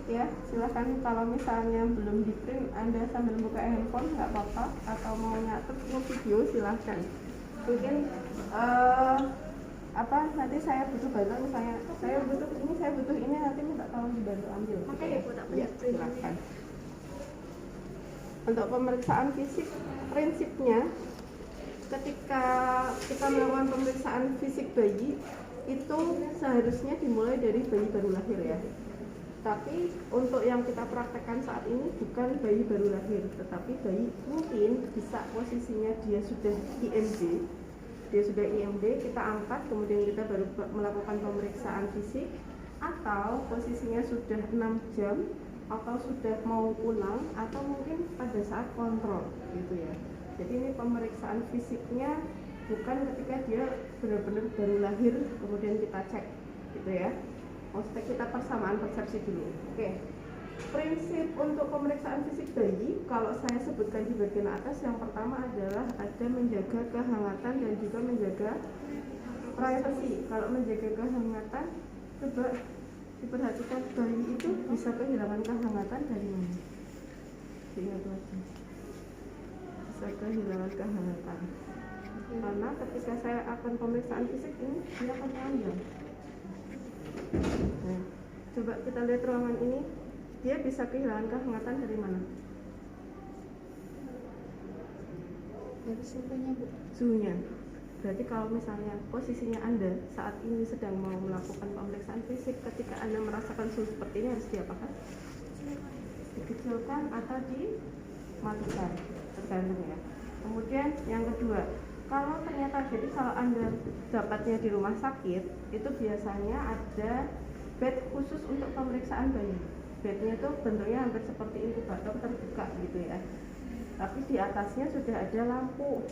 ya. Silahkan kalau misalnya belum di print Anda sambil buka handphone nggak apa-apa, atau mau nyatet video silahkan. Mungkin nanti saya butuh bantuan, misalnya saya butuh ini nanti minta tolong dibantu ambil. Makanya Bu tak Ya, silahkan. Untuk pemeriksaan fisik, prinsipnya ketika kita melakukan pemeriksaan fisik bayi itu seharusnya dimulai dari bayi baru lahir ya. Tapi untuk yang kita praktekkan saat ini bukan bayi baru lahir, tetapi bayi mungkin bisa posisinya dia sudah IMD, kita angkat kemudian kita baru melakukan pemeriksaan fisik, atau posisinya sudah 6 jam atau sudah mau pulang, atau mungkin pada saat kontrol gitu ya. Jadi ini pemeriksaan fisiknya bukan ketika dia benar-benar baru lahir kemudian kita cek gitu ya. Maksudnya kita persamaan persepsi dulu. Oke. Prinsip untuk pemeriksaan fisik bayi kalau saya sebutkan di bagian atas, yang pertama adalah ada menjaga kehangatan dan juga menjaga privasi. Kalau menjaga kehangatan, coba diperhatikan bayi itu bisa kehilangan kehangatan dari mana? Ingat lagi. Bisa kehilangan kehangatan. Karena ketika saya akan pemeriksaan fisik ini dia akan telanjang. Nah, coba kita lihat ruangan ini, dia bisa kehilangan kehangatan dari mana? Dari suhunya Bu. Suhunya. Berarti kalau misalnya posisinya Anda saat ini sedang mau melakukan pemeriksaan fisik, ketika Anda merasakan suhu seperti ini harus diapakan? Dikecilkan atau dimatikan, tergantung ya. Kemudian yang kedua, kalau ternyata kalau Anda dapatnya di rumah sakit, itu biasanya ada bed khusus untuk pemeriksaan bayi. Bednya itu bentuknya hampir seperti inkubator terbuka gitu ya. Tapi di atasnya sudah ada lampu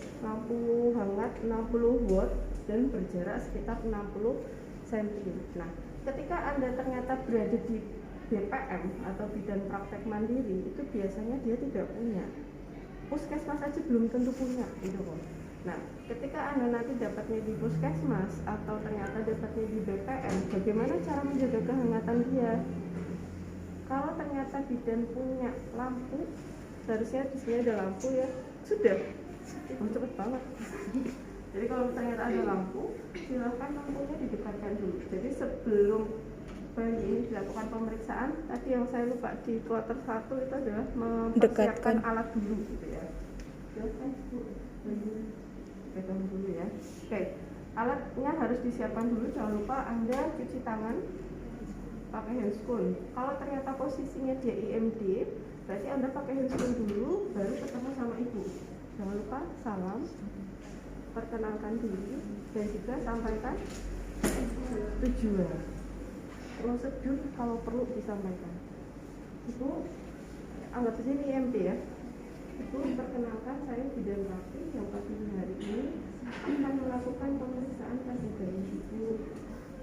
hangat 60 watt dan berjarak sekitar 60 cm. Nah, ketika Anda ternyata berada di BPM atau bidan praktek mandiri, itu biasanya dia tidak punya. Puskesmas saja belum tentu punya gitu kok. Nah, ketika Anda nanti dapatnya di puskesmas atau ternyata dapatnya di BPM, bagaimana cara menjaga kehangatan dia? Kalau ternyata bidan punya lampu, seharusnya di sini ada lampu ya. Sudah. Cepet banget. Jadi kalau ternyata ada lampu, silakan lampunya didekatkan dulu. Jadi sebelum bayi ini dilakukan pemeriksaan, tadi yang saya lupa di kloter 1 itu adalah mempersiapkan alat dulu gitu ya. Silakan Bu, pegang dulu ya. Oke, alatnya harus disiapkan dulu. Jangan lupa Anda cuci tangan pakai handscoon. Kalau ternyata posisinya dia IMD, berarti Anda pakai handscoon dulu, baru ketemu sama ibu. Jangan lupa salam, perkenalkan diri, dan juga sampaikan tujuan. Prosedur kalau perlu disampaikan. Ibu, anggap saja ini IMD ya. Ibu, perkenalkan saya bidan praktik yang pagi hari ini akan melakukan pemeriksaan pada bayi ibu.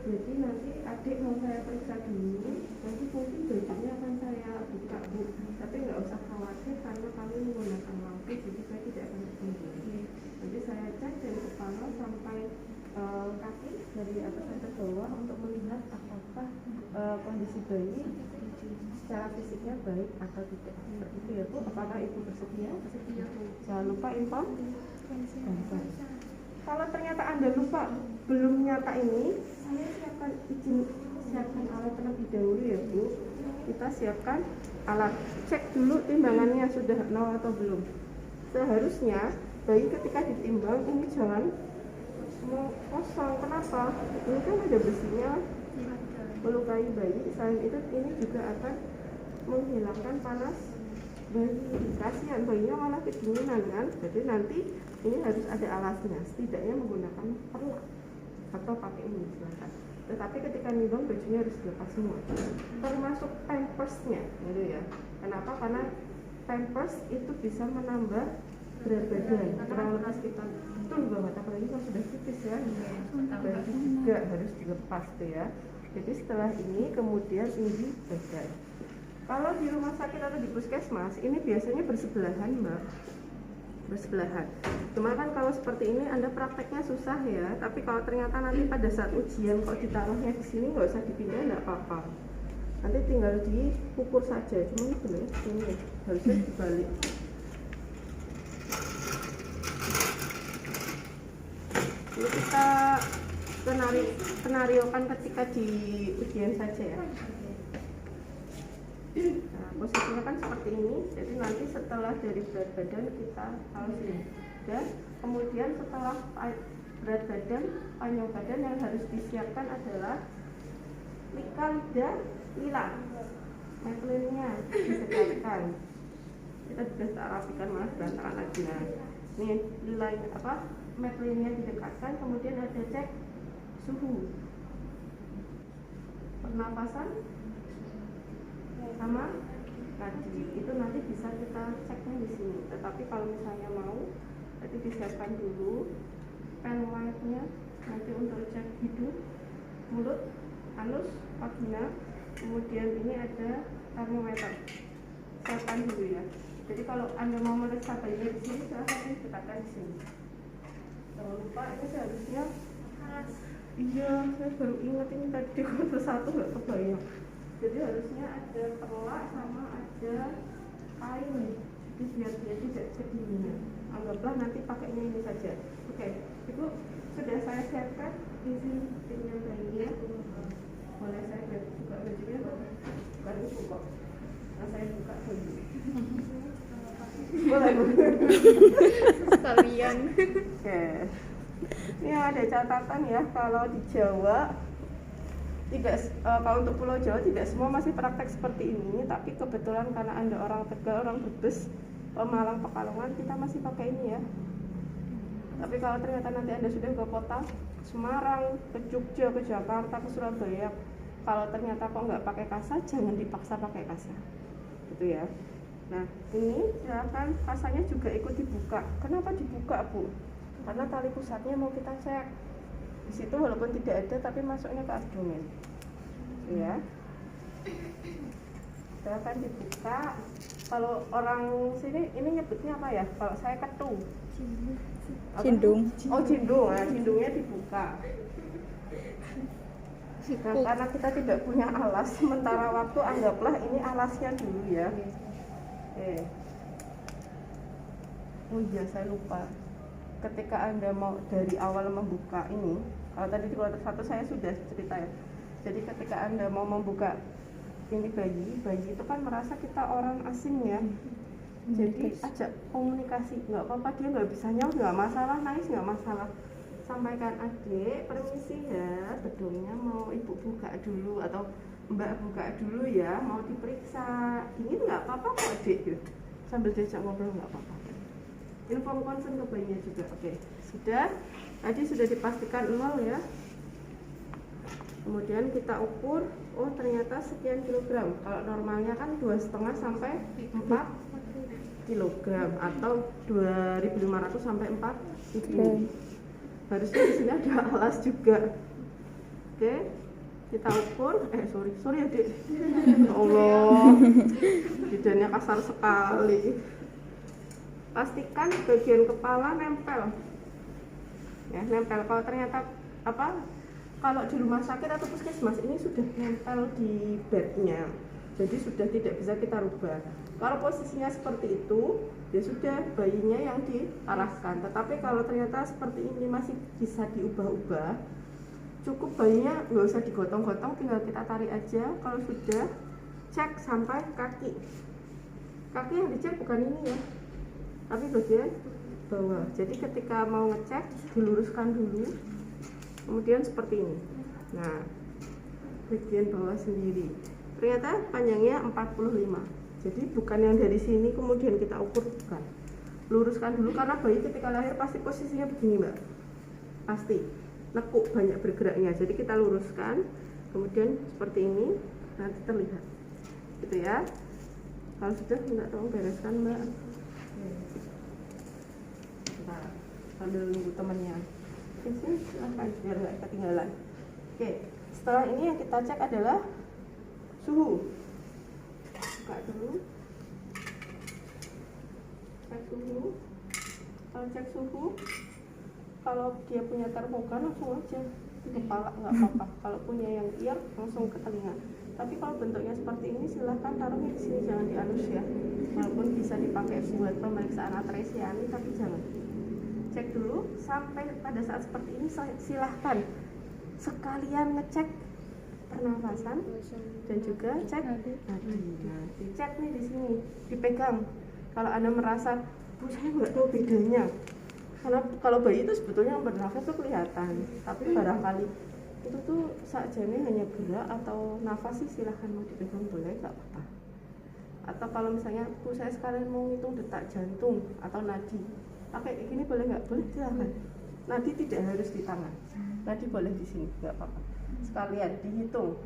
Jadi nanti adik mau saya periksa dulu, nanti mungkin bajunya akan saya buka Bu. Tapi nggak usah khawatir karena kami menggunakan lampu, jadi saya tidak akan sendiri. Nanti saya cek dari kepala sampai kaki, dari atas sampai bawah untuk melihat apakah kondisi bayi secara fisiknya baik atau tidak. Seperti itu ya Bu. Apakah Ibu bersedia? Bersedia Bu. Jangan lupa info. Kalau ternyata Anda lupa belum nyata ini, saya siapkan alat terlebih dahulu ya Bu. Kita siapkan alat, cek dulu timbangannya sudah 0 atau belum. Seharusnya bayi ketika ditimbang ini jangan kosong. Kenapa? Ini kan ada besinya melukai bayi. Selain itu ini juga akan menghilangkan panas bayi. Kasihan bayinya malah kedinginan kan. Jadi nanti ini harus ada alasnya, setidaknya menggunakan perlak atau pakai ini silakan. Tetapi ketika nimbang bajunya harus dilepas semua, termasuk pampersnya gitu ya. Kenapa? Karena pampers itu bisa menambah berat badan, kurang lebih sekitar betul banget, apalagi kalau sudah tipis ya. Baju juga harus dilepas tuh ya. Jadi setelah ini kemudian ini badan. Kalau di rumah sakit atau di puskesmas ini biasanya bersebelahan Mbak, bersebelahan. Cuma kan kalau seperti ini Anda prakteknya susah ya. Tapi kalau ternyata nanti pada saat ujian kok ditaruhnya di sini, nggak usah dipindah, nggak apa-apa. nanti tinggal diukur saja. Cuma ini ini harusnya dibalik. Ini kita skenariokan ketika di ujian saja ya. Nah, posisinya kan seperti ini. Jadi nanti setelah dari berat badan kita harus ini. Dan kemudian setelah berat badan, panjang badan yang harus disiapkan adalah lika, lidah, lila. Maplinnya disediakan. Kita juga tak rapikan malah berantakan lagi. Nah, ini lila apa? Maplinnya didekatkan, kemudian ada cek suhu, pernapasan, sama nadi. Itu nanti bisa kita ceknya di sini. Tetapi kalau misalnya mau, nanti disiapkan dulu pen white-nya nanti untuk cek hidung, mulut, anus, vagina. Kemudian ini ada termometer. Siapkan dulu ya. Jadi kalau Anda mau meriksa bayinya di sini, silahkan diletakkan di sini. Jangan lupa ini seharusnya. Iya, saya baru ingat ini tadi waktu satu nggak kebayang. Jadi harusnya ada perlak sama ada kain. Jadi biar dia tidak kedinginan. Anggaplah nanti pakainya ini saja. Oke, Ibu sudah saya siapkan izin pinjam bayinya. Boleh saya buka bajunya? Bukan ibu kok. Nah, saya buka dulu. Boleh Bu. Sekalian. Oke. Ini ada catatan ya, kalau di Jawa tidak, kalau untuk Pulau Jawa tidak semua masih praktek seperti ini, tapi kebetulan karena Anda orang Tegal, orang Brebes, Pemalang, Pekalongan, kita masih pakai ini ya. Tapi kalau ternyata nanti Anda sudah ke kota Semarang, ke Jogja, ke Jakarta, ke Surabaya, kalau ternyata kok nggak pakai kasa, jangan dipaksa pakai kasa, gitu ya. Nah, ini silakan kasanya juga ikut dibuka. Kenapa dibuka, Bu? Karena tali pusatnya mau kita cek. Di situ walaupun tidak ada, tapi masuknya ke abdomen, ya. Silakan dibuka. Kalau orang sini ini nyebutnya apa ya? Kalau saya ketu. Cindung. Oh, cindung. Nah, cindungnya dibuka. Nah, karena kita tidak punya alas sementara waktu, anggaplah ini alasnya dulu ya. Oke. Oh iya, saya lupa. Ketika Anda mau dari awal membuka ini, kalau tadi di kloter 1 saya sudah cerita ya. Jadi ketika Anda mau membuka ini bayi itu kan merasa kita orang asing ya. Jadi ajak komunikasi, nggak apa-apa, dia nggak bisa nyaut, nggak masalah, nangis nggak masalah. Sampaikan, adik, permisi ya, bedungnya mau ibu buka dulu atau mbak buka dulu ya, mau diperiksa. Dingin nggak apa-apa kok adik, gitu. Sambil diajak ngobrol nggak apa-apa. Inform konsen ke bayinya juga. Oke, sudah. Tadi sudah dipastikan 0 ya. Kemudian kita ukur, oh ternyata sekian kilogram. Kalau normalnya kan 2,5 sampai 4 kilogram atau 2.500 sampai 4.000. Harusnya di sini ada alas juga. Oke, kita ukur. Sorry adik. Ya Allah, bidannya kasar sekali. Pastikan bagian kepala nempel. Ya, nempel. Kalau ternyata kalau di rumah sakit atau puskesmas ini sudah nempel di bednya, jadi sudah tidak bisa kita rubah. Kalau posisinya seperti itu, ya sudah bayinya yang diarahkan. Tetapi kalau ternyata seperti ini masih bisa diubah-ubah, cukup bayinya nggak usah digotong-gotong, tinggal kita tarik aja. Kalau sudah, cek sampai kaki. Kaki yang dicek bukan ini ya, tapi bagian bawah. Jadi ketika mau ngecek, diluruskan dulu. Kemudian seperti ini. Nah, bagian bawah sendiri. Ternyata panjangnya 45. Jadi bukan yang dari sini kemudian kita ukur, bukan. Luruskan dulu karena bayi ketika lahir pasti posisinya begini, Mbak. Pasti nekuk, banyak bergeraknya. Jadi kita luruskan. Kemudian seperti ini nanti terlihat. Gitu ya. Kalau sudah minta tolong bereskan, Mbak. Kita sambil nunggu temannya. Oke, silahkan biar nggak ketinggalan. Oke, setelah ini yang kita cek adalah suhu. Buka dulu, cek suhu. Kalau cek suhu, kalau dia punya termogan langsung aja di kepala, nggak apa-apa. Kalau punya yang ear langsung ke telinga. Tapi kalau bentuknya seperti ini silahkan taruhnya di sini, jangan di anus ya. Walaupun bisa dipakai buat pemeriksaan atresia ini, tapi jangan. Cek dulu sampai pada saat seperti ini silahkan sekalian ngecek pernafasan dan juga cek nadi. Nah, dicek nih di sini, dipegang. Kalau Anda merasa, Bu saya nggak tahu bedanya. Karena kalau bayi itu sebetulnya bernafas tuh kelihatan, tapi barangkali itu tuh sakjane hanya gerak atau nafas sih, silahkan mau dipegang boleh, nggak apa-apa. Atau kalau misalnya Bu saya sekalian mau ngitung detak jantung atau nadi, pakai kayak gini boleh nggak? Boleh, silahkan. Nadi tidak harus di tangan, nadi boleh di sini, nggak apa-apa. Sekalian dihitung.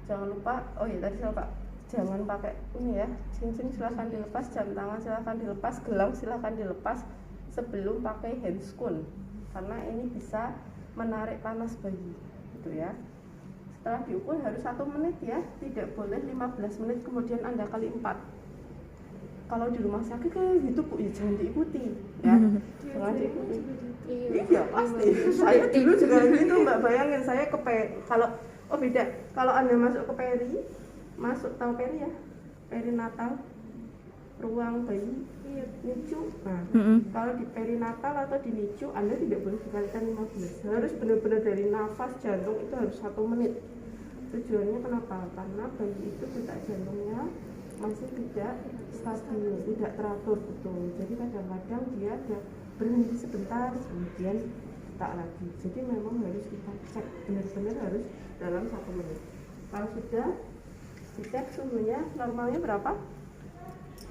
Jangan lupa, oh ya tadi saya lupa, jangan pakai ini ya, cincin silahkan dilepas, jam tangan silahkan dilepas, gelang silahkan dilepas sebelum pakai handscoon, karena ini bisa menarik panas bayi gitu ya. Setelah diukur harus 1 menit ya, tidak boleh 15 menit kemudian Anda kali 4. Kalau di rumah sakit kayak gitu Bu, ya jangan diikuti ya. Jangan diikuti. Iya pasti. Saya dulu juga gitu Mbak, bayangin saya kalau oh beda. Kalau Anda masuk ke peri, tahu peri ya? Perinatal, ruang bayi, NICU. Nah, kalau di perinatal atau di NICU Anda tidak boleh dikalikan 15. Harus benar-benar dari nafas jantung itu harus 1 menit. Tujuannya kenapa? Karena bayi itu detak jantungnya masih tidak stabil, tidak teratur betul. Jadi kadang-kadang dia ada berhenti sebentar, kemudian tak lagi. Jadi memang harus kita cek benar-benar harus dalam 1 menit. Kalau sudah dicek suhunya normalnya berapa?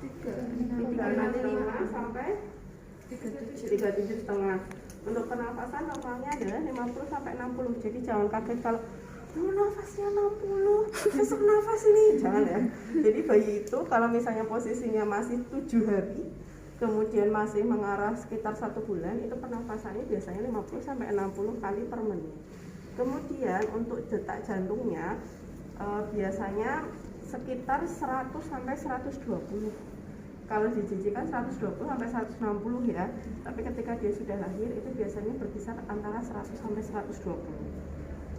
3,5 sampai 37,5. Untuk pernafasan normalnya adalah 50 sampai 60. Jadi jangan kaget kalau nafasnya 60, besok nafas ini, jangan ya. Jadi bayi itu kalau misalnya posisinya masih 7 hari, kemudian masih mengarah sekitar 1 bulan, itu pernafasannya biasanya 50 sampai 60 kali per menit. Kemudian untuk detak jantungnya biasanya sekitar 100 sampai 120. Kalau di JJ kan 120 sampai 160 ya, tapi ketika dia sudah lahir itu biasanya berkisar antara 100 sampai 120.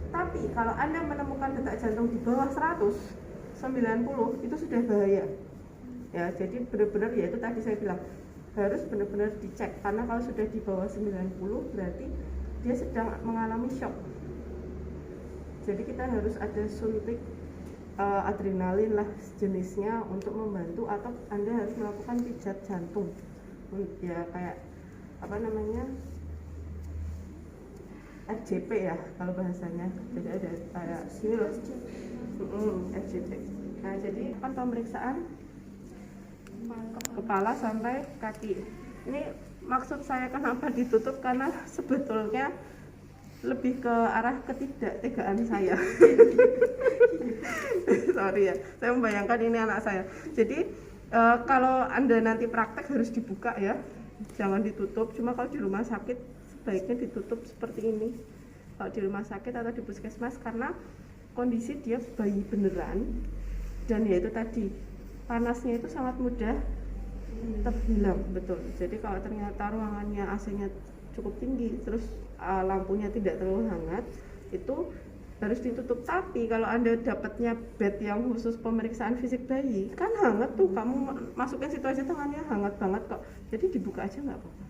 Tapi kalau Anda menemukan detak jantung di bawah 190 itu sudah bahaya. Ya, jadi benar-benar ya itu tadi saya bilang harus benar-benar dicek, karena kalau sudah di bawah 90 berarti dia sedang mengalami shock. Jadi kita harus ada suntik adrenalin lah jenisnya untuk membantu, atau Anda harus melakukan pijat jantung. Ya kayak apa namanya? FJP ya kalau bahasanya. Jadi ada kayak sini loh. FJP. Nah, jadi kan pemeriksaan kepala sampai kaki. Ini maksud saya kenapa ditutup, karena sebetulnya lebih ke arah ketidaktegaan saya. Sorry ya, saya membayangkan ini anak saya. Jadi kalau Anda nanti praktek harus dibuka ya, jangan ditutup. Cuma kalau di rumah sakit sebaiknya ditutup seperti ini. Kalau di rumah sakit atau di puskesmas, karena kondisi dia bayi beneran, dan ya itu tadi panasnya itu sangat mudah terhilang, betul. Jadi kalau ternyata ruangannya AC-nya cukup tinggi, terus lampunya tidak terlalu hangat, itu harus ditutup. Tapi kalau Anda dapatnya bed yang khusus pemeriksaan fisik bayi, kan hangat tuh, kamu masukin situ aja tangannya hangat banget kok. Jadi dibuka aja nggak apa-apa.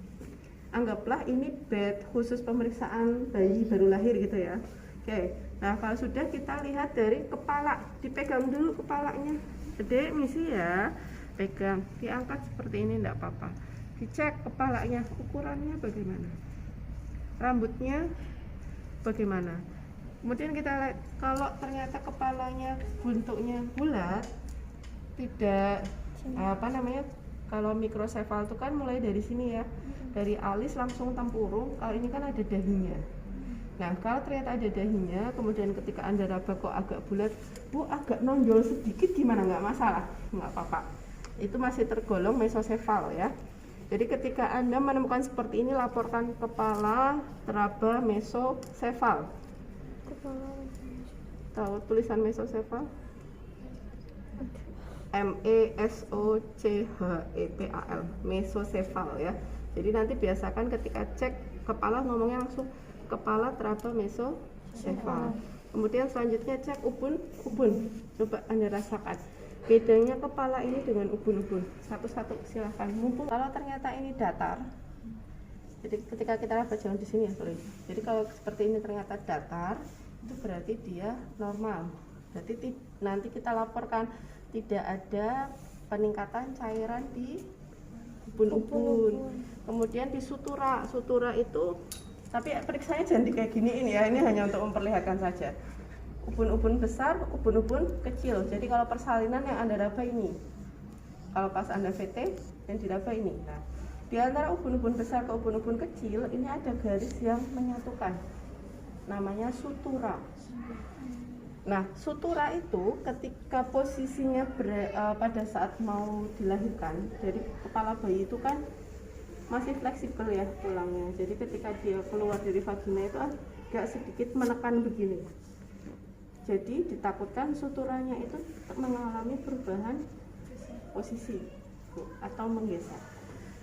Anggaplah ini bed khusus pemeriksaan bayi baru lahir gitu ya. Oke, nah kalau sudah kita lihat dari kepala, dipegang dulu kepalanya. Gede misi ya, pegang, diangkat seperti ini enggak apa-apa. Dicek kepalanya, ukurannya bagaimana, rambutnya bagaimana. Kemudian kita lihat kalau ternyata kepalanya bentuknya bulat, tidak apa namanya, kalau mikrosefal itu kan mulai dari sini ya, dari alis langsung tempurung. Kalau ini kan ada dahinya. Nah, kalau ternyata ada dahinya, kemudian ketika Anda raba kok agak bulat, Bu agak nonjol sedikit, gimana? Nggak masalah, nggak apa-apa. Itu masih tergolong mesosefal ya. Jadi ketika Anda menemukan seperti ini, laporkan kepala teraba mesosefal. Tahu tulisan mesosefal? MESOCHEPAL, mesosefal ya. Jadi nanti biasakan ketika cek kepala ngomongnya langsung kepala teraba mesosefal. Kemudian selanjutnya cek ubun. Coba Anda rasakan bedanya kepala ini dengan ubun-ubun. Satu-satu silahkan. Mumpung kalau ternyata ini datar, jadi ketika kita rapat jangan di sini ya, sorry. Jadi kalau seperti ini ternyata datar, itu berarti dia normal. Berarti nanti kita laporkan tidak ada peningkatan cairan di ubun-ubun. Kemudian di sutura itu, tapi periksanya jangan kayak gini ini ya, ini hanya untuk memperlihatkan saja. Ubun-ubun besar, ubun-ubun kecil. Jadi kalau persalinan yang Anda raba ini, kalau pas Anda VT yang diraba ini. Nah, di antara ubun-ubun besar ke ubun-ubun kecil ini ada garis yang menyatukan, namanya sutura. Nah, sutura itu ketika posisinya pada saat mau dilahirkan, jadi kepala bayi itu kan masih fleksibel ya tulangnya. Jadi ketika dia keluar dari vagina itu agak sedikit menekan begini. Jadi ditakutkan suturanya itu mengalami perubahan posisi atau menggeser.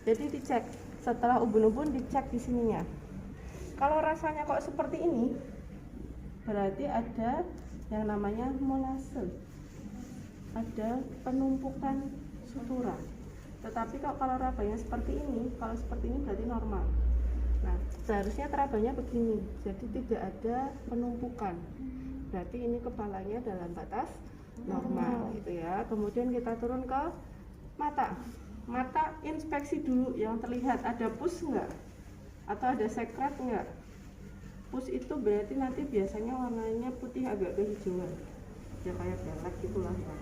Jadi dicek setelah ubun-ubun, dicek di sininya. Kalau rasanya kok seperti ini, berarti ada yang namanya molase, ada penumpukan sutura. Tetapi kalau rabanya seperti ini, kalau seperti ini berarti normal. Nah, seharusnya terabanya begini, jadi tidak ada penumpukan. Berarti ini kepalanya dalam batas normal gitu ya. Kemudian kita turun ke mata. Mata inspeksi dulu yang terlihat, ada pus enggak? Atau ada sekret enggak? Pus itu berarti nanti biasanya warnanya putih agak kehijauan. Ya kayak belek gitulah ya.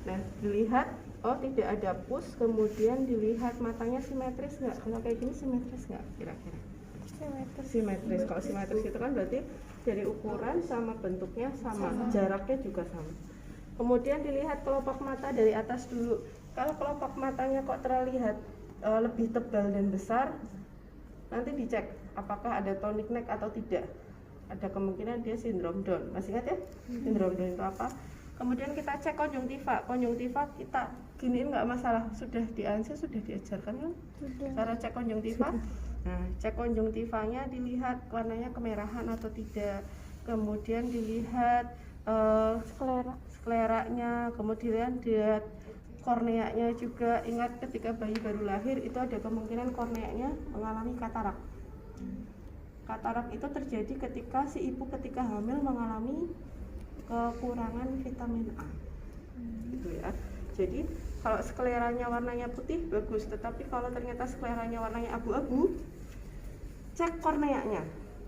Nah, dilihat, oh tidak ada pus, kemudian dilihat matanya simetris enggak? Kalau kayak gini simetris enggak kira-kira? Simetris. Kalau simetris itu kan berarti dari ukuran sama bentuknya sama, jaraknya juga sama. Kemudian dilihat kelopak mata dari atas dulu. Kalau kelopak matanya kok terlihat lebih tebal dan besar, nanti dicek apakah ada tonic neck atau tidak. Ada kemungkinan dia sindrom Down. Masih ingat ya? Sindrom Down itu apa? Kemudian kita cek konjungtiva. Konjungtiva kita giniin nggak masalah. Sudah di ANSI sudah diajarkan kan? Cara cek konjungtiva. Nah, cek konjungtivanya dilihat warnanya kemerahan atau tidak. Kemudian dilihat skleranya, kemudian dilihat korneanya juga. Ingat ketika bayi baru lahir itu ada kemungkinan korneanya mengalami katarak. Katarak itu terjadi ketika si ibu ketika hamil mengalami kekurangan vitamin A. Gitu ya. Jadi kalau skleranya warnanya putih bagus, tetapi kalau ternyata skleranya warnanya abu-abu, cek korneanya.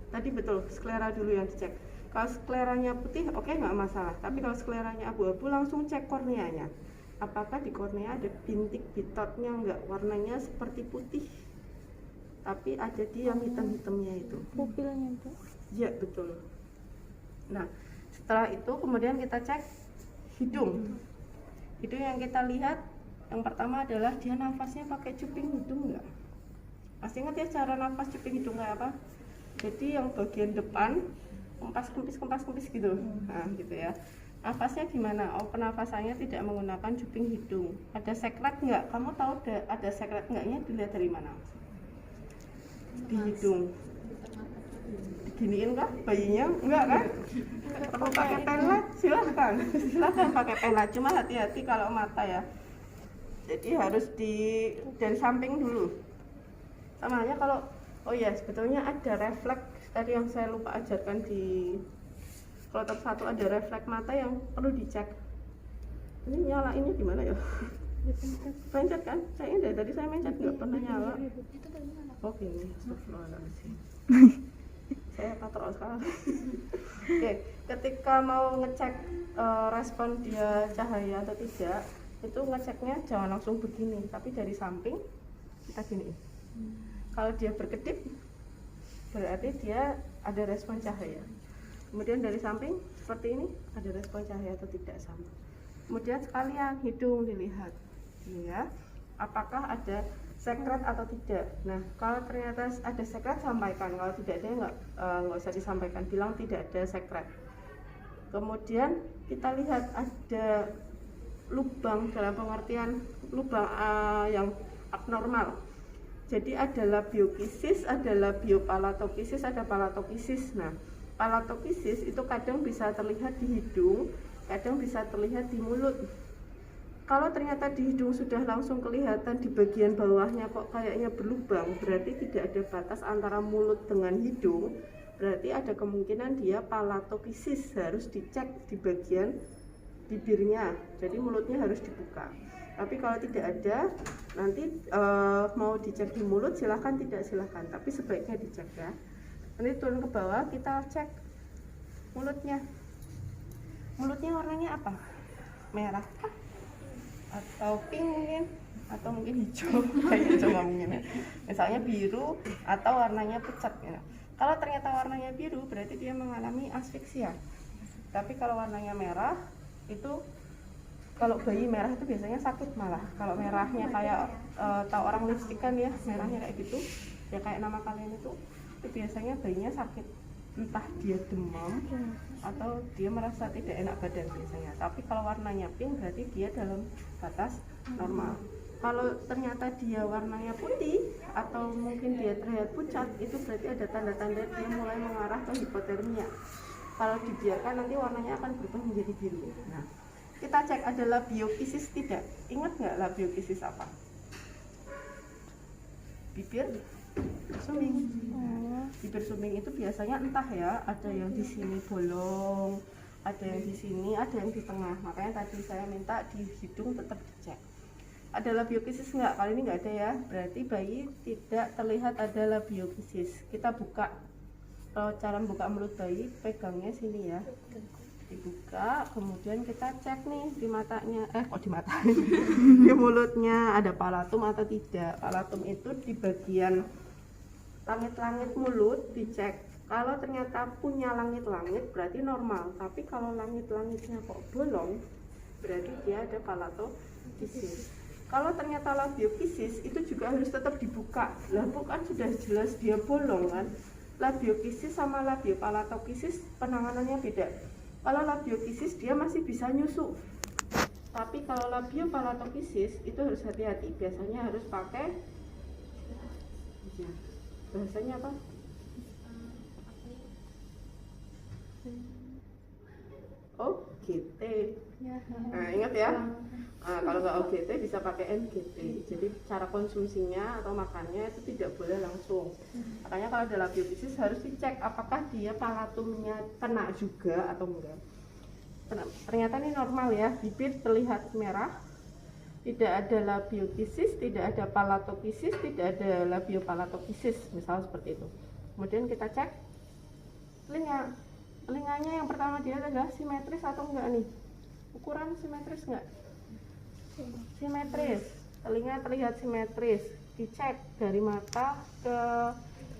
Tadi betul sklera dulu yang dicek. Kalau skleranya putih oke, nggak masalah. Tapi kalau skleranya abu-abu langsung cek korneanya. Apakah di kornea ada bintik bitotnya enggak, warnanya seperti putih tapi ada di yang hitam-hitamnya itu pupilnya itu. Ya betul. Nah setelah itu kemudian kita cek hidung. Hidung yang kita lihat yang pertama adalah dia nafasnya pakai cuping hidung enggak. Masih ingat ya cara nafas cuping hidung kayak apa? Jadi yang bagian depan kempis gitu. Nah gitu ya. Nafasnya gimana? Oh, penafasannya tidak menggunakan cuping hidung. Ada sekret nggak? Kamu tahu ada sekret nggaknya dilihat dari mana? Di hidung. Diginiin kah bayinya? Enggak kan? Perlu pakai penlet? Silahkan pakai penlet. Cuma hati-hati kalau mata ya. Jadi harus dari samping dulu. Sama halnya kalau, oh ya sebetulnya ada refleks tadi yang saya lupa ajarkan di kloter 1, ada refleks mata yang perlu dicek. Ini nyalainnya gimana ya? Pencet kan? Saya dari tadi saya mencet nggak pernah nyala. Oke, astagfirullahaladzim. Saya katrol sekali. Oke, ketika mau ngecek respon dia cahaya atau tidak, itu ngeceknya jangan langsung begini, tapi dari samping kita gini. Kalau dia berkedip, berarti dia ada respon cahaya. Kemudian dari samping seperti ini ada respon cahaya atau tidak sama. Kemudian sekalian hidung dilihat, ya, apakah ada sekret atau tidak. Nah, kalau ternyata ada sekret sampaikan, kalau tidak ada nggak usah disampaikan, bilang tidak ada sekret. Kemudian kita lihat ada lubang dalam pengertian lubang yang abnormal. Jadi ada labiokisis, ada labiopalatokisis, ada palatokisis. Nah, palatokisis itu kadang bisa terlihat di hidung, kadang bisa terlihat di mulut. Kalau ternyata di hidung sudah langsung kelihatan di bagian bawahnya kok kayaknya berlubang, berarti tidak ada batas antara mulut dengan hidung, berarti ada kemungkinan dia palatokisis, harus dicek di bagian bibirnya, jadi mulutnya harus dibuka. Tapi kalau tidak ada, nanti mau dicek di mulut silahkan, tidak silahkan, tapi sebaiknya dicek ya. Nanti turun ke bawah, kita cek mulutnya. Mulutnya warnanya apa? Merah atau pink mungkin, atau mungkin hijau. Hijau nggak mungkin ya. Misalnya biru atau warnanya pucat ya. Kalau ternyata warnanya biru berarti dia mengalami asfiksia. Tapi kalau warnanya merah itu, kalau bayi merah itu biasanya sakit malah. Kalau merahnya kayak tahu orang lipstik kan ya, merahnya kayak gitu ya, kayak nama kalian itu biasanya bayinya sakit, entah dia demam atau dia merasa tidak enak badan biasanya. Tapi kalau warnanya pink berarti dia dalam batas normal. Kalau ternyata dia warnanya putih atau mungkin dia terlihat pucat, itu berarti ada tanda-tanda dia mulai mengarah ke hipotermia. Kalau dibiarkan nanti warnanya akan berubah menjadi biru. Nah, kita cek ada labiokisis tidak. Ingat nggak labiokisis apa? Bibir suming. Bibir suming itu biasanya entah ya, ada yang di sini bolong, ada yang di sini, ada yang di tengah. Makanya tadi saya minta di hidung tetap dicek. Ada labiokisis nggak? Kali ini nggak ada ya. Berarti bayi tidak terlihat ada labiokisis. Kita buka. Kalau cara buka mulut bayi, pegangnya sini ya. Dibuka, kemudian kita cek nih di matanya. Di matanya. Di mulutnya ada palatum atau tidak. Palatum itu di bagian langit-langit mulut dicek. Kalau ternyata punya langit-langit berarti normal. Tapi kalau langit-langitnya kok bolong, berarti dia ada palatokisis. Kalau ternyata labiokisis itu juga harus tetap dibuka. Lah bukan sudah jelas dia bolong kan? Labiokisis sama labiopalatokisis penanganannya beda. Kalau labiokisis dia masih bisa nyusu. Tapi kalau labiopalatokisis itu harus hati-hati. Biasanya harus pakai bahasanya apa? OGT. Nah, ingat ya. Nah, kalau nggak OGT bisa pakai NGT. Jadi cara konsumsinya atau makannya itu tidak boleh langsung. Makanya kalau ada labiokisis harus dicek apakah dia palatumnya kena juga atau enggak. Ternyata ini normal ya, bibir terlihat merah, tidak ada labiokisis, tidak ada palatokisis, tidak ada labiopalatokisis, misal seperti itu. Kemudian kita cek telinga. Telinganya yang pertama dia adalah simetris atau enggak nih? Ukuran simetris enggak? Simetris. Telinga terlihat simetris. Dicek dari mata ke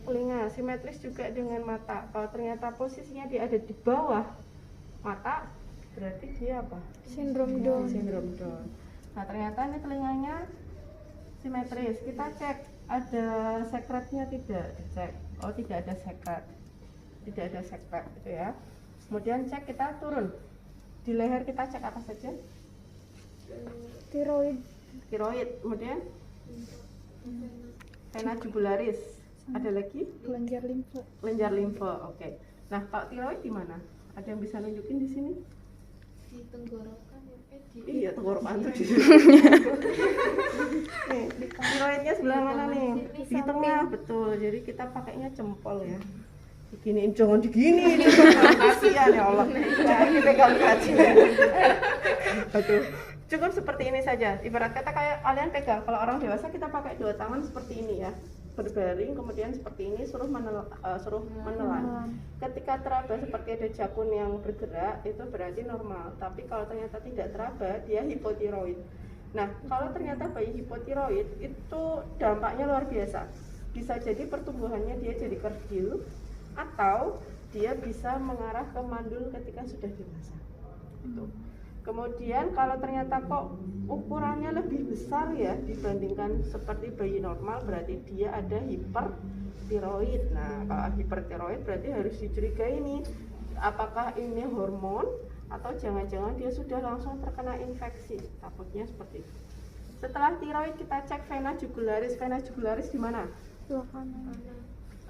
telinga. Simetris juga dengan mata. Kalau ternyata posisinya dia ada di bawah mata, berarti dia apa? Sindrom Down. Sindrom Down. Nah, ternyata ini telinganya simetris. Kita cek ada sekretnya tidak? Dicek. Oh, tidak ada sekret. Tidak ada sekret gitu ya. Kemudian cek, kita turun di leher, kita cek apa saja? Tiroid. Kemudian vena jugularis. Ada lagi? Kelenjar limfa. Kelenjar limfa. Oke. Nah, kalau tiroid di mana? Ada yang bisa nunjukin di sini? Di tenggorokan ya. Iya, tenggorokan tuh di sini. Nih, tiroidnya sebelah mana nih? Di tengah, betul. Jadi kita pakainya jempol ya. Begini, jangan digini, kasihan ya Allah. Nah, ini pegang aja. Aduh, cukup seperti ini saja. Ibarat kata kayak kalian pegang. Kalau orang dewasa kita pakai dua tangan seperti ini ya, berbaring, kemudian seperti ini suruh menelan. Ketika teraba seperti ada jakun yang bergerak, itu berarti normal. Tapi kalau ternyata tidak teraba, dia hipotiroid. Nah, kalau ternyata bayi hipotiroid itu dampaknya luar biasa. Bisa jadi pertumbuhannya dia jadi kerdil, atau dia bisa mengarah ke mandul ketika sudah dewasa. Itu. Kemudian kalau ternyata kok ukurannya lebih besar ya dibandingkan seperti bayi normal, berarti dia ada hipertiroid. Nah, kalau hipertiroid berarti harus dicurigai nih, apakah ini hormon atau jangan-jangan dia sudah langsung terkena infeksi. Takutnya seperti itu. Setelah tiroid kita cek vena jugularis. Vena jugularis di mana? Sebelah kanan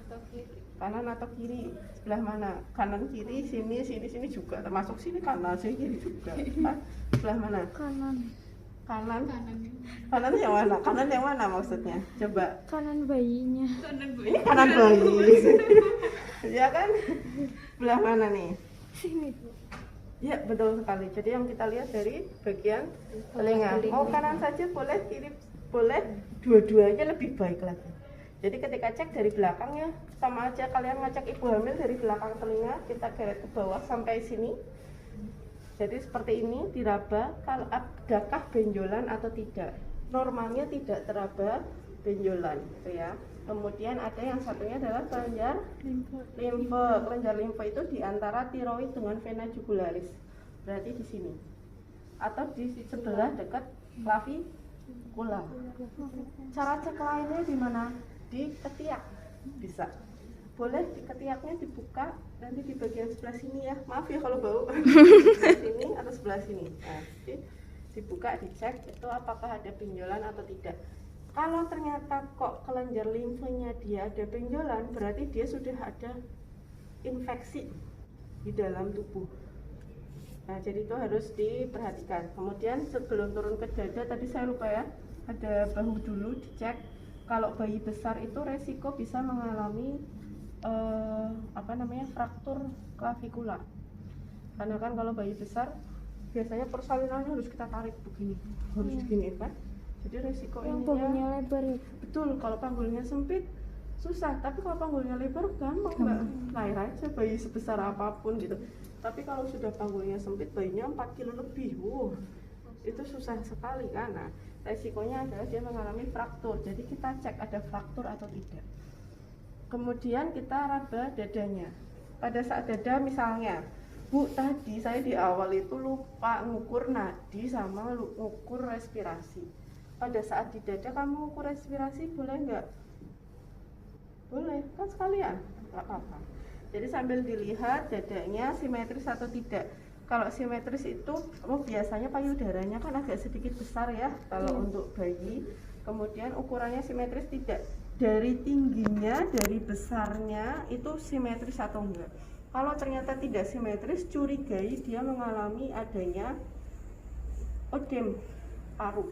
atau kiri. kanan atau kiri, sebelah mana? Kanan kiri, sini juga, termasuk sini kanan, sini kiri juga. Sebelah mana? Kanan. Kanan yang mana? Kanan yang mana maksudnya? Coba. Kanan bayinya. Ini kanan bayi. Ya kan? Sebelah mana nih? Sini. Ya, betul sekali. Jadi yang kita lihat dari bagian telinga. Mau kanan saja boleh, kiri boleh, dua-duanya lebih baik lagi. Jadi ketika cek dari belakangnya sama aja, kalian ngecek ibu hamil dari belakang telinga, kita geret ke bawah sampai sini. Jadi seperti ini diraba, kalau adakah benjolan atau tidak. Normalnya tidak teraba benjolan, gitu ya. Kemudian ada yang satunya adalah kelenjar limfe. Kelenjar limfe itu di antara tiroid dengan vena jugularis. Berarti di sini. Atau di sebelah dekat clavicular. Cara cek lainnya di mana? Di ketiak. Bisa. Boleh di ketiaknya dibuka nanti di bagian sebelah sini ya. Maaf ya kalau bau. Sebelah sini atau sebelah sini. Nah, dibuka, dicek itu apakah ada benjolan atau tidak. Kalau ternyata kok kelenjar limfenya dia ada benjolan, berarti dia sudah ada infeksi di dalam tubuh. Nah, jadi itu harus diperhatikan. Kemudian sebelum turun ke dada, tadi saya lupa ya, ada bahu dulu dicek. Kalau bayi besar itu resiko bisa mengalami fraktur klavikula. Karena kan kalau bayi besar biasanya persalinannya harus kita tarik begini, harus begini kan. Jadi resiko Yang ininya panggulnya lebar ya. betul, kalau panggulnya sempit susah, tapi kalau panggulnya lebar gampang mbak, lahir aja bayi sebesar apapun gitu. Tapi kalau sudah panggulnya sempit, bayinya 4 kilo lebih, itu susah sekali kan. Nah, resikonya adalah dia mengalami fraktur. Jadi kita cek ada fraktur atau tidak. Kemudian kita raba dadanya. Pada saat dada misalnya, Bu, tadi saya di awal itu lupa ngukur nadi sama ngukur respirasi. Pada saat di dada kamu ukur respirasi boleh nggak? Boleh, kan sekalian, nggak apa-apa. Jadi sambil dilihat dadanya simetris atau tidak. Kalau simetris itu biasanya payudaranya kan agak sedikit besar ya kalau untuk bayi. Kemudian ukurannya simetris tidak. Dari tingginya, dari besarnya itu simetris atau enggak. Kalau ternyata tidak simetris, curigai dia mengalami adanya odem paru.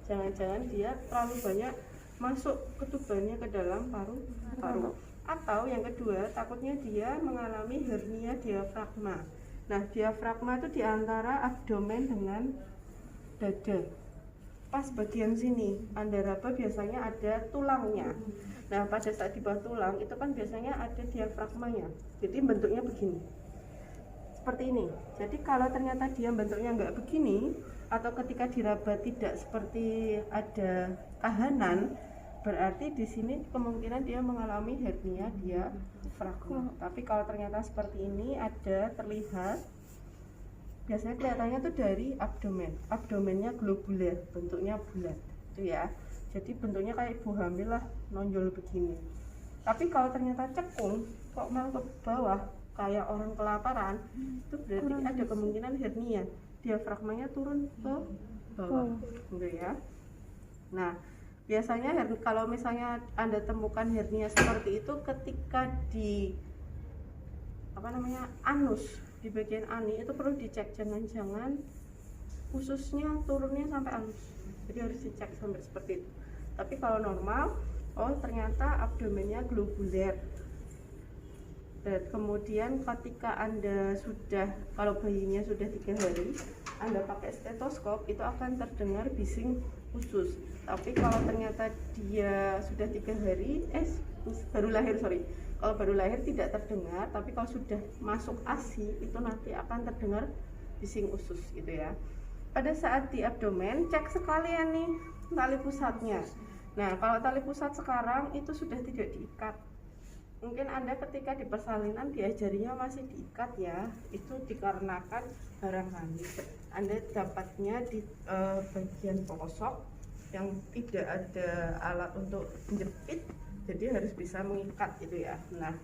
Jangan-jangan dia terlalu banyak masuk ketubannya ke dalam paru-paru. Atau yang kedua, takutnya dia mengalami hernia diafragma. Nah, diafragma itu di antara abdomen dengan dada. Pas bagian sini, Anda raba biasanya ada tulangnya. Nah, pada saat di bawah tulang itu kan biasanya ada diafragmanya. Jadi bentuknya begini. Seperti ini. Jadi kalau ternyata dia bentuknya nggak begini, atau ketika diraba tidak seperti ada tahanan, berarti di sini kemungkinan dia mengalami hernia diafragma. Tapi kalau ternyata seperti ini ada terlihat, biasanya kelihatannya tuh dari abdomennya globuler, bentuknya bulat itu ya. Jadi bentuknya kayak ibu hamil lah, nonjol begini. Tapi kalau ternyata cekung kok mau ke bawah kayak orang kelaparan, itu berarti ada kemungkinan hernia, diafragmanya turun ke bawah gitu ya. Nah, biasanya kalau misalnya Anda temukan hernia seperti itu ketika di anus, di bagian ani itu perlu dicek, jangan-jangan ususnya turunnya sampai anus. Jadi harus dicek sampai seperti itu. Tapi kalau normal, ternyata abdomennya globuler. Dan kemudian ketika Anda kalau bayinya sudah 3 hari, Anda pakai stetoskop, itu akan terdengar bising usus. Tapi kalau ternyata dia sudah 3 hari, kalau baru lahir tidak terdengar, tapi kalau sudah masuk ASI itu nanti akan terdengar bising usus gitu ya. Pada saat di abdomen, cek sekalian nih tali pusatnya. Nah, kalau tali pusat sekarang itu sudah tidak diikat. Mungkin Anda ketika di persalinan diajarinya masih diikat ya. Itu dikarenakan barangkali Anda dapatnya di bagian pelosok yang tidak ada alat untuk menjepit, jadi harus bisa mengikat gitu ya. Nah,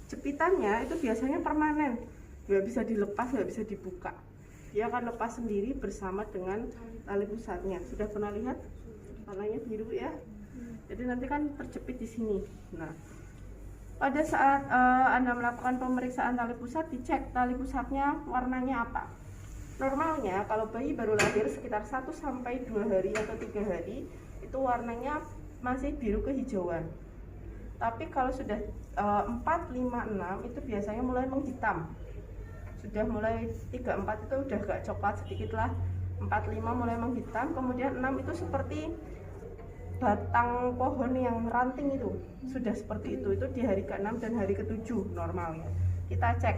jepitannya itu biasanya permanen, nggak bisa dilepas, nggak bisa dibuka. Dia akan lepas sendiri bersama dengan tali pusatnya. Sudah pernah lihat warnanya biru ya? Jadi nanti kan terjepit di sini. Nah, Pada saat Anda melakukan pemeriksaan tali pusat, dicek tali pusatnya warnanya apa. Normalnya kalau bayi baru lahir sekitar 1 sampai 2 hari atau 3 hari itu warnanya masih biru kehijauan. Tapi kalau sudah 4, 5, 6 itu biasanya mulai menghitam. Sudah mulai 3, 4 itu udah agak coklat sedikit lah. 4, 5 mulai menghitam, kemudian 6 itu seperti batang pohon yang ranting itu. Sudah seperti itu di hari ke-6 dan hari ke-7 normalnya. Kita cek.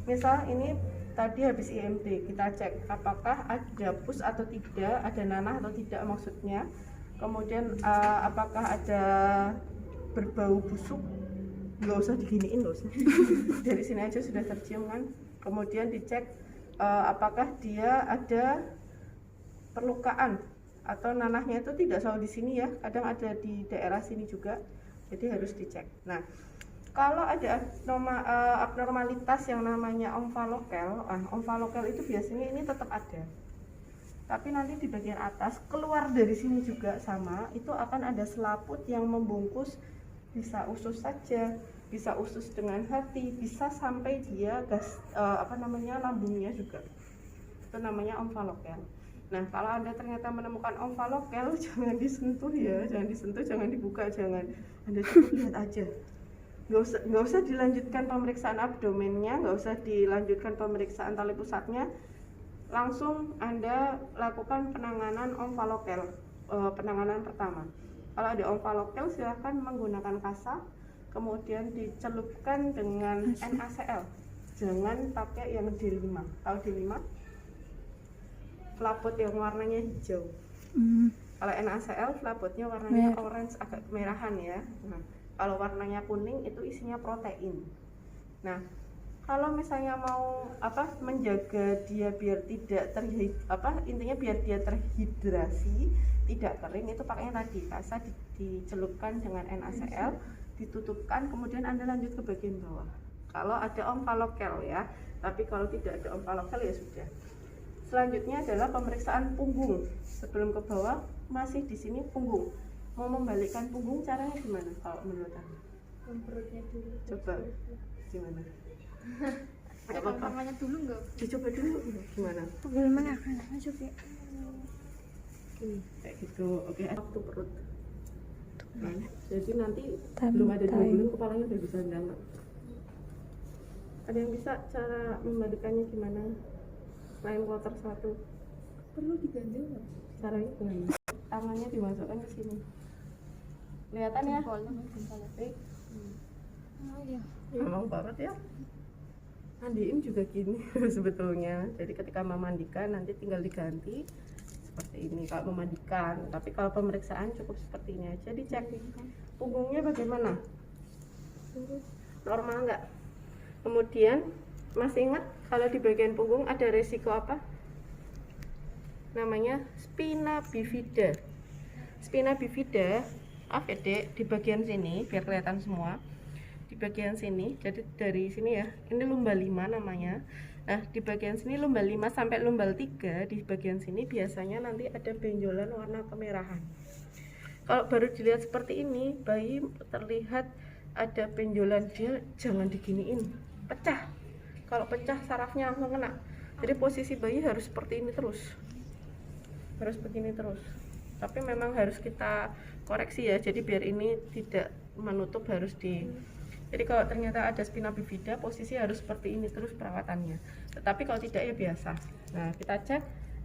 Misal ini tadi habis IMT, kita cek apakah ada pus atau tidak, ada nanah atau tidak maksudnya. Kemudian apakah ada berbau busuk, nggak usah diginiin, nggak usah. Dari sini aja sudah tercium kan. Kemudian dicek apakah dia ada perlukaan atau nanahnya itu tidak selalu di sini ya, kadang ada di daerah sini juga, jadi harus dicek. Nah, kalau ada abnormalitas yang namanya omfalokel itu biasanya ini tetap ada, tapi nanti di bagian atas keluar dari sini juga sama, itu akan ada selaput yang membungkus, bisa usus saja, bisa usus dengan hati, bisa sampai dia lambungnya juga, itu namanya omfalokel. Nah, kalau Anda ternyata menemukan omfalokel, jangan disentuh ya, jangan disentuh, jangan dibuka, jangan. Anda cukup lihat aja. Nggak usah dilanjutkan pemeriksaan abdomennya, nggak usah dilanjutkan pemeriksaan tali pusatnya. Langsung Anda lakukan penanganan omfalokel, penanganan pertama. Kalau ada omfalokel, silahkan menggunakan kasa, kemudian dicelupkan dengan NaCl. Jangan pakai yang D5. Tahu D5? Flaput yang warnanya hijau. Kalau NaCl flaputnya warnanya orange, agak kemerahan ya. Nah, kalau warnanya kuning itu isinya protein. Nah, kalau misalnya mau menjaga dia biar tidak intinya biar dia terhidrasi, tidak kering, itu pakainya tadi kasa dicelupkan dengan NaCl, ditutupkan, kemudian Anda lanjut ke bagian bawah. Kalau ada omfalokel ya, tapi kalau tidak ada omfalokel ya sudah. Selanjutnya adalah pemeriksaan punggung. Sebelum ke bawah, masih di sini punggung. Mau membalikkan punggung caranya gimana kalau menurut Anda? Perutnya dulu. Coba gimana? Ada tangannya dulu nggak? Dicoba dulu gimana? Bagaimana kan? Coba. Kayak gitu. Oke, waktu perut. Nah, jadi nanti belum ada 2 bulan kepalanya udah bisa jalan. Ada yang bisa cara membalikkannya gimana? Selain kloter 1 Perlu diganjel nggak? caranya gimana? Tangannya dimasukkan ke sini, kelihatan ya? Oh iya. Memang banget ya. Mandiin juga gini sebetulnya. Jadi ketika memandikan nanti tinggal diganti seperti ini kalau memandikan. Tapi kalau pemeriksaan cukup seperti ini aja. Dicek punggungnya bagaimana, normal nggak? Kemudian masih ingat kalau di bagian punggung ada resiko apa? Namanya spina bifida. Spina bifida, di bagian sini biar kelihatan semua. Di bagian sini, jadi dari sini ya, ini lumbal 5 namanya. Nah, di bagian sini lumbal 5 sampai lumbal 3, di bagian sini biasanya nanti ada benjolan warna kemerahan. Kalau baru dilihat seperti ini, bayi terlihat ada benjolan, dia jangan diginiin, pecah. Kalau pecah sarafnya langsung kena. Jadi posisi bayi harus seperti ini terus, harus begini terus. Tapi memang harus kita koreksi ya, jadi biar ini tidak menutup harus di. Jadi kalau ternyata ada spina bifida, posisi harus seperti ini terus perawatannya. Tetapi kalau tidak ya biasa. Nah, kita cek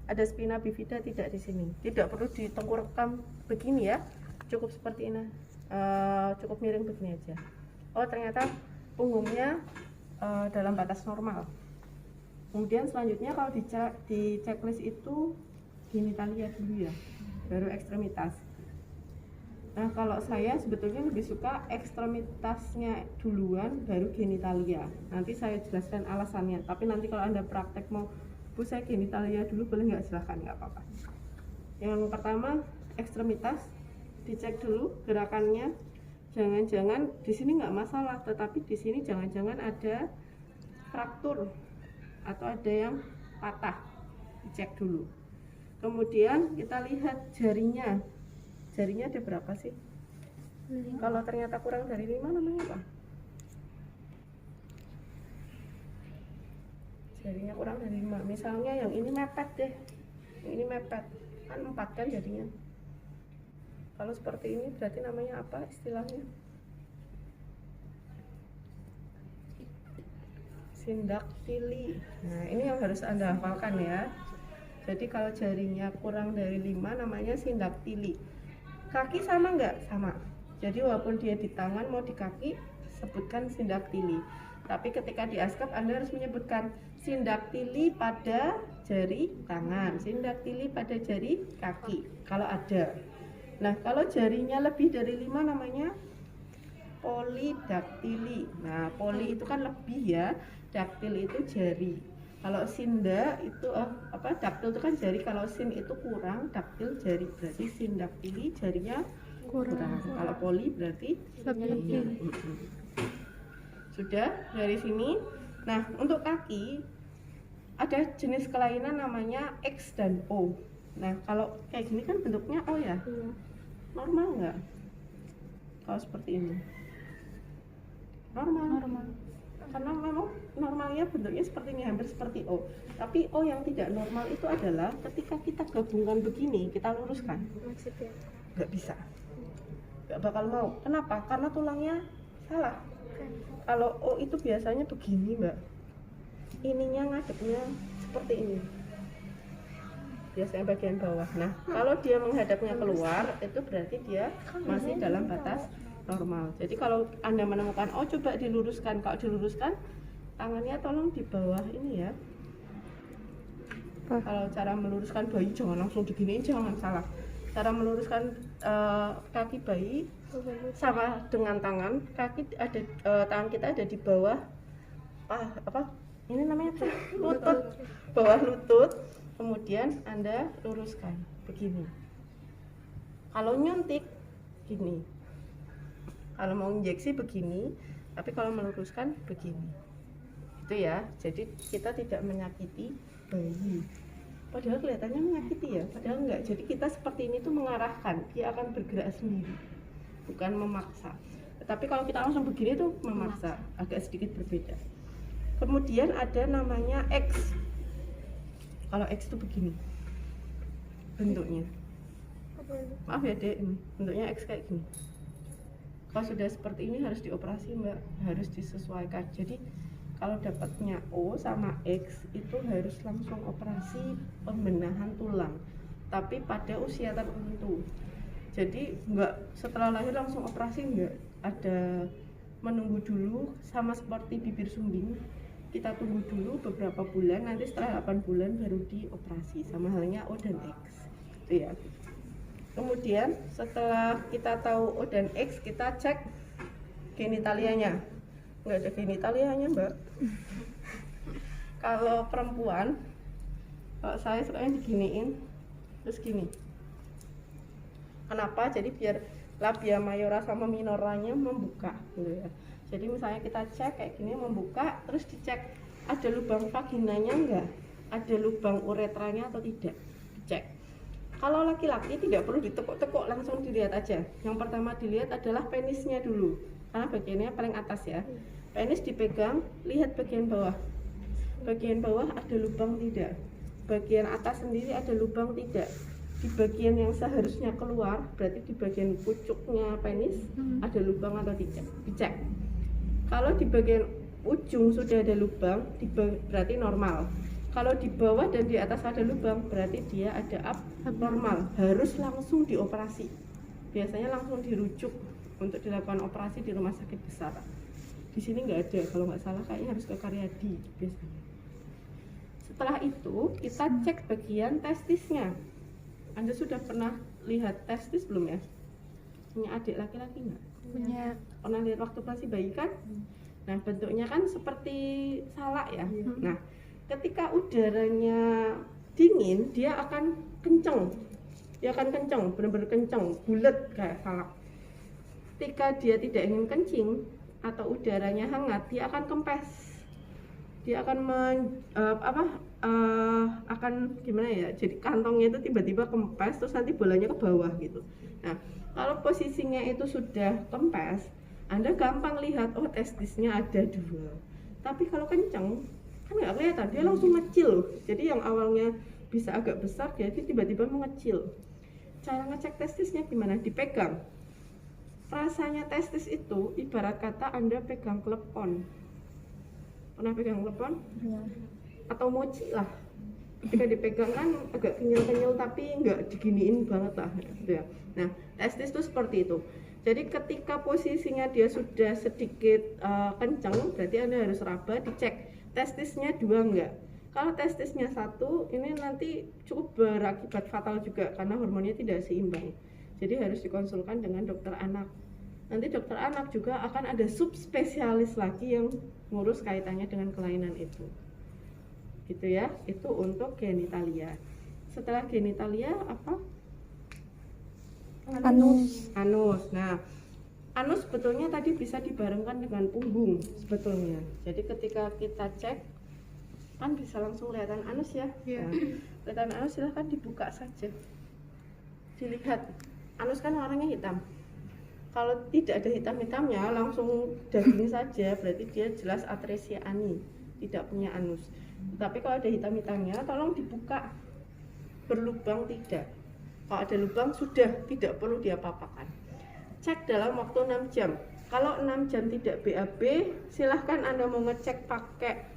ada spina bifida tidak di sini. Tidak perlu ditengkurapkan begini ya, cukup seperti ini, cukup miring begini aja. Oh, ternyata punggungnya dalam batas normal. Kemudian selanjutnya kalau di checklist itu genitalia dulu ya, baru ekstremitas. Nah, kalau saya sebetulnya lebih suka ekstremitasnya duluan baru genitalia. Nanti saya jelaskan alasannya. Tapi nanti kalau Anda praktek mau, Bu saya genitalia dulu, boleh nggak? Silahkan, nggak apa-apa. Yang pertama ekstremitas, dicek dulu gerakannya. Jangan-jangan di sini nggak masalah, tetapi di sini jangan-jangan ada fraktur atau ada yang patah, dicek dulu. Kemudian kita lihat jarinya ada berapa sih? Kalau ternyata kurang dari 5 namanya apa? Jarinya kurang dari 5. Misalnya yang ini mepet deh. Yang ini mepet. Kan 4 kan jadinya. Kalau seperti ini berarti namanya apa istilahnya? Sindaktili. Nah, ini yang harus Anda hafalkan ya. Jadi kalau jarinya kurang dari 5 namanya sindaktili. Kaki sama nggak? Sama. Jadi walaupun dia di tangan mau di kaki, sebutkan sindaktili. Tapi ketika di askap Anda harus menyebutkan sindaktili pada jari tangan, sindaktili pada jari kaki kalau ada. Nah, kalau jarinya lebih dari 5 namanya polidaktili. Nah, poli itu kan lebih ya, daktil itu jari. Kalau sinda itu daktil itu kan jari, kalau sin itu kurang, daktil jari, berarti sindaktili jarinya kurang. Kalau poli berarti lebih. Sudah dari sini. Nah, untuk kaki ada jenis kelainan namanya X dan O. Nah, kalau kayak gini kan bentuknya O ya. Normal nggak? Kalau seperti ini normal. Karena memang normalnya bentuknya seperti ini, hampir seperti O. Tapi O yang tidak normal itu adalah ketika kita gabungkan begini, kita luruskan, nggak bisa, nggak bakal mau. Kenapa? Karena tulangnya salah. Kalau O itu biasanya begini, Mbak, ininya ngadepnya seperti ini, biasanya bagian bawah. Nah, kalau dia menghadapnya keluar, itu berarti dia masih dalam batas normal. Jadi kalau Anda menemukan coba diluruskan. Kalau diluruskan, tangannya tolong di bawah ini ya. Kalau cara meluruskan bayi jangan langsung diginiin, jangan salah. Cara meluruskan kaki bayi sama dengan tangan. Tangan kita ada di bawah ini namanya apa? Lutut. Bawah lutut. Kemudian Anda luruskan begini. Kalau nyuntik gini. Kalau mau injeksi begini, tapi kalau meluruskan begini. Itu ya. Jadi kita tidak menyakiti bayi. Padahal kelihatannya menyakiti ya, padahal enggak. Jadi kita seperti ini tuh mengarahkan, dia akan bergerak sendiri, bukan memaksa. Tetapi kalau kita langsung begini tuh memaksa, agak sedikit berbeda. Kemudian ada namanya X. Kalau X itu begini bentuknya. Maaf ya Dek, ini bentuknya X kayak gini. Kalau sudah seperti ini harus dioperasi, Mbak, harus disesuaikan. Jadi kalau dapatnya O sama X itu harus langsung operasi pembenahan tulang, tapi pada usia tertentu. Jadi enggak setelah lahir langsung operasi, enggak, ada menunggu dulu. Sama seperti bibir sumbing, kita tunggu dulu beberapa bulan, nanti setelah 8 bulan baru dioperasi. Sama halnya O dan X itu ya. Kemudian setelah kita tahu O dan X, kita cek genitalianya. Nggak ada genitalianya, Mbak. Kalau perempuan, kalau saya sukanya diginiin terus gini. Kenapa? Jadi biar labia mayora sama minoranya membuka gitu ya. Jadi misalnya kita cek kayak gini, membuka, terus dicek ada lubang vaginanya enggak, ada lubang uretranya atau tidak, dicek. Kalau laki-laki tidak perlu ditekuk-tekuk, langsung dilihat aja. Yang pertama dilihat adalah penisnya dulu, karena bagiannya paling atas ya. Penis dipegang, lihat bagian bawah. Bagian bawah ada lubang tidak, bagian atas sendiri ada lubang tidak. Di bagian yang seharusnya keluar, berarti di bagian pucuknya penis ada lubang atau tidak, dicek. Kalau di bagian ujung sudah ada lubang, berarti normal. Kalau di bawah dan di atas ada lubang, berarti dia ada abnormal, harus langsung dioperasi. Biasanya langsung dirujuk untuk dilakukan operasi di rumah sakit besar. Di sini nggak ada, kalau nggak salah kayaknya harus ke Karyadi biasanya. Setelah itu kita cek bagian testisnya. Anda sudah pernah lihat testis belum ya? Punya adik laki-laki nggak? Punya. Pernah lihat waktu masih bayi kan? Nah, bentuknya kan seperti salak ya. Nah, ketika udaranya dingin, dia akan kenceng. Dia akan kenceng, benar-benar kenceng, bulat kayak salak. Ketika dia tidak ingin kencing atau udaranya hangat, dia akan kempes. Dia akan akan gimana ya? Jadi kantongnya itu tiba-tiba kempes, terus nanti bolanya ke bawah gitu. Nah, kalau posisinya itu sudah kempes, Anda gampang lihat, testisnya ada 2. Tapi kalau kenceng, kan nggak kelihatan, dia langsung ngecil. Jadi yang awalnya bisa agak besar jadi tiba-tiba mengecil. Cara ngecek testisnya gimana? Dipegang. Rasanya testis itu ibarat kata Anda pegang klepon. Pernah pegang klepon? Ya. Atau mochi lah. Ketika dipegang kan agak kenyal-kenyal tapi nggak diginiin banget lah gitu ya. Nah, testis itu seperti itu. Jadi ketika posisinya dia sudah sedikit kencang, berarti Anda harus raba, dicek testisnya 2 enggak. Kalau testisnya 1, ini nanti cukup berakibat fatal juga karena hormonnya tidak seimbang. Jadi harus dikonsulkan dengan dokter anak. Nanti dokter anak juga akan ada subspesialis lagi yang ngurus kaitannya dengan kelainan itu. Gitu ya, itu untuk genitalia. Setelah genitalia apa? Anus. Nah, anus sebetulnya tadi bisa dibarengkan dengan punggung sebetulnya. Jadi ketika kita cek kan bisa langsung kelihatan anus ya. Nah, kelihatan anus silahkan dibuka saja. Dilihat, anus kan warnanya hitam. Kalau tidak ada hitam-hitamnya langsung daging saja, berarti dia jelas atresia ani, tidak punya anus. Tapi kalau ada hitam-hitamnya tolong dibuka, berlubang tidak. Kalau ada lubang sudah tidak perlu diapa-apakan. Cek dalam waktu 6 jam. Kalau 6 jam tidak BAB, silahkan Anda mau ngecek pakai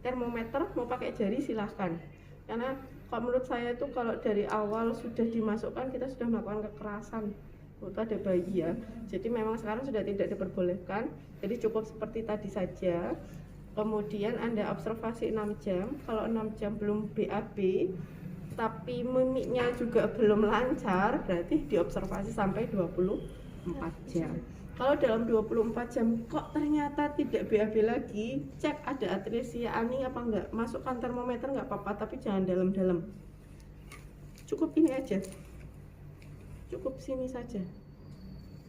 termometer, mau pakai jari silahkan. Karena kalau menurut saya itu kalau dari awal sudah dimasukkan kita sudah melakukan kekerasan. Itu ada bayi ya. Jadi memang sekarang sudah tidak diperbolehkan. Jadi cukup seperti tadi saja. Kemudian Anda observasi 6 jam. Kalau 6 jam belum BAB tapi mimiknya juga belum lancar, berarti diobservasi sampai 24 jam. Kalau dalam 24 jam kok ternyata tidak BAB lagi, cek ada atresia ani apa enggak. Masukkan termometer enggak apa-apa, tapi jangan dalam-dalam. Cukup ini aja. Cukup sini saja.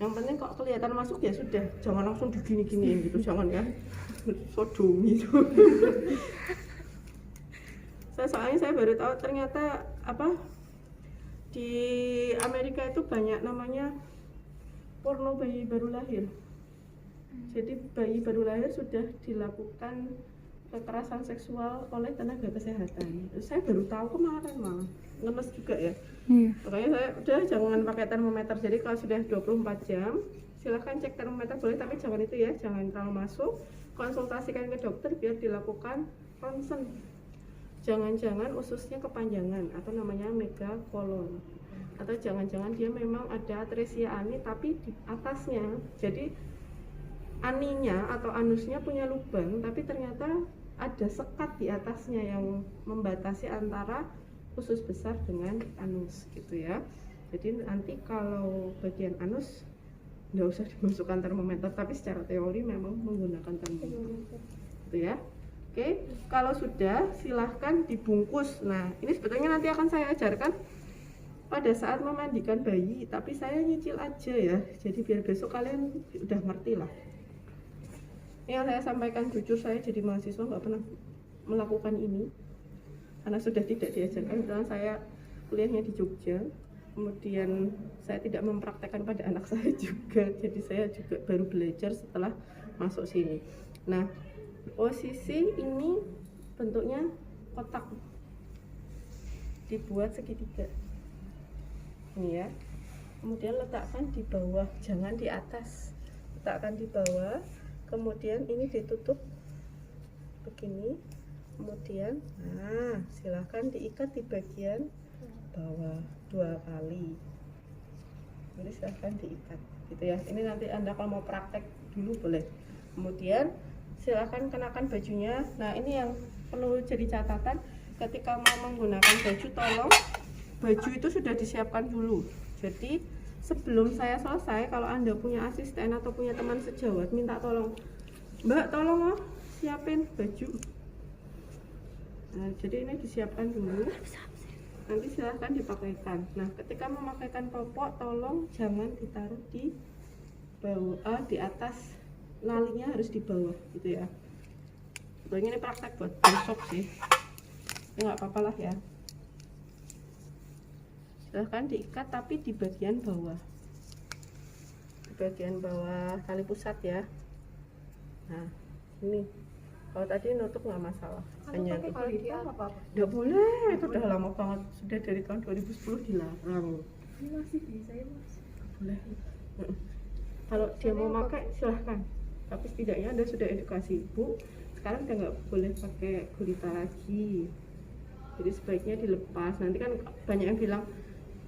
Yang penting kok kelihatan masuk ya sudah, jangan langsung digini-giniin gitu, jangan ya. Sodomi itu. Soalnya saya baru tahu ternyata di Amerika itu banyak namanya porno bayi baru lahir. Jadi bayi baru lahir sudah dilakukan kekerasan seksual oleh tenaga kesehatan. Saya baru tahu kemarin malah, ngenes juga ya. Makanya saya udah jangan pakai termometer. Jadi kalau sudah 24 jam silahkan cek termometer boleh, tapi jangan itu ya, jangan terlalu masuk. Konsultasikan ke dokter biar dilakukan ronsen. Jangan-jangan ususnya kepanjangan atau namanya megakolon, atau jangan-jangan dia memang ada atresia ani tapi di atasnya, jadi aninya atau anusnya punya lubang tapi ternyata ada sekat di atasnya yang membatasi antara usus besar dengan anus gitu ya. Jadi nanti kalau bagian anus nggak usah dimasukkan termometer, tapi secara teori memang menggunakan termometer gitu ya. Oke, kalau sudah silahkan dibungkus. Nah, ini sebetulnya nanti akan saya ajarkan pada saat memandikan bayi, tapi saya nyicil aja ya, jadi biar besok kalian udah ngerti lah. Yang saya sampaikan jujur, saya jadi mahasiswa nggak pernah melakukan ini karena sudah tidak diajarkan. Karena saya kuliahnya di Jogja, kemudian saya tidak mempraktekkan pada anak saya juga, jadi saya juga baru belajar setelah masuk sini. Nah, posisi ini bentuknya kotak, dibuat segitiga ini ya, kemudian letakkan di bawah, jangan di atas, letakkan di bawah, kemudian ini ditutup begini, kemudian nah silahkan diikat di bagian bawah 2 kali, jadi silahkan diikat gitu ya. Ini nanti Anda kalau mau praktek dulu boleh, kemudian silahkan kenakan bajunya. Nah, ini yang perlu jadi catatan, ketika mau menggunakan baju tolong baju itu sudah disiapkan dulu. Jadi sebelum saya selesai, kalau Anda punya asisten atau punya teman sejawat, minta tolong, Mbak tolong siapin baju. Nah, jadi ini disiapkan dulu, nanti silahkan dipakaikan. Nah, ketika memakaikan popok tolong jangan ditaruh di bawah, di atas, nalinya harus di bawah gitu ya. Ini praktek buat besok sih, ya nggak apa-apa lah ya. Silahkan diikat tapi di bagian bawah, di bagian bawah tali pusat ya. Nah, Ini kalau tadi nutup nggak masalah, hanya itu kalau di apa? nggak boleh, itu udah lama banget, sudah dari tahun 2010 dilarang. Ini masih bisa ya mas? Nggak boleh. Kalau dia mau pakai silahkan, tapi setidaknya Anda sudah edukasi ibu, sekarang udah nggak boleh pakai gurita lagi, jadi sebaiknya dilepas. Nanti kan banyak yang bilang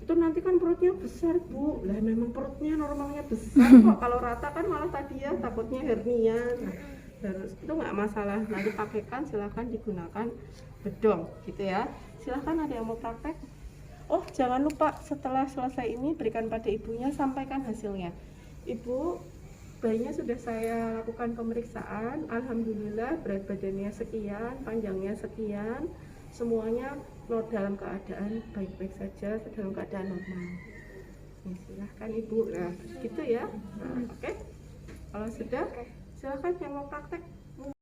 itu nanti kan perutnya besar bu, lah memang perutnya normalnya besar kok, kalau rata kan malah tadi ya takutnya hernia. Nah, terus itu nggak masalah, nanti pakaikan, silahkan digunakan bedong gitu ya. Silahkan, ada yang mau praktek. Oh jangan lupa setelah selesai ini berikan pada ibunya, sampaikan hasilnya. Ibu, bayinya sudah saya lakukan pemeriksaan, alhamdulillah berat badannya sekian, panjangnya sekian, semuanya dalam keadaan baik-baik saja, dalam keadaan normal. Silahkan ibu, nah gitu ya. Nah, oke. Kalau sudah, silahkan yang mau praktek.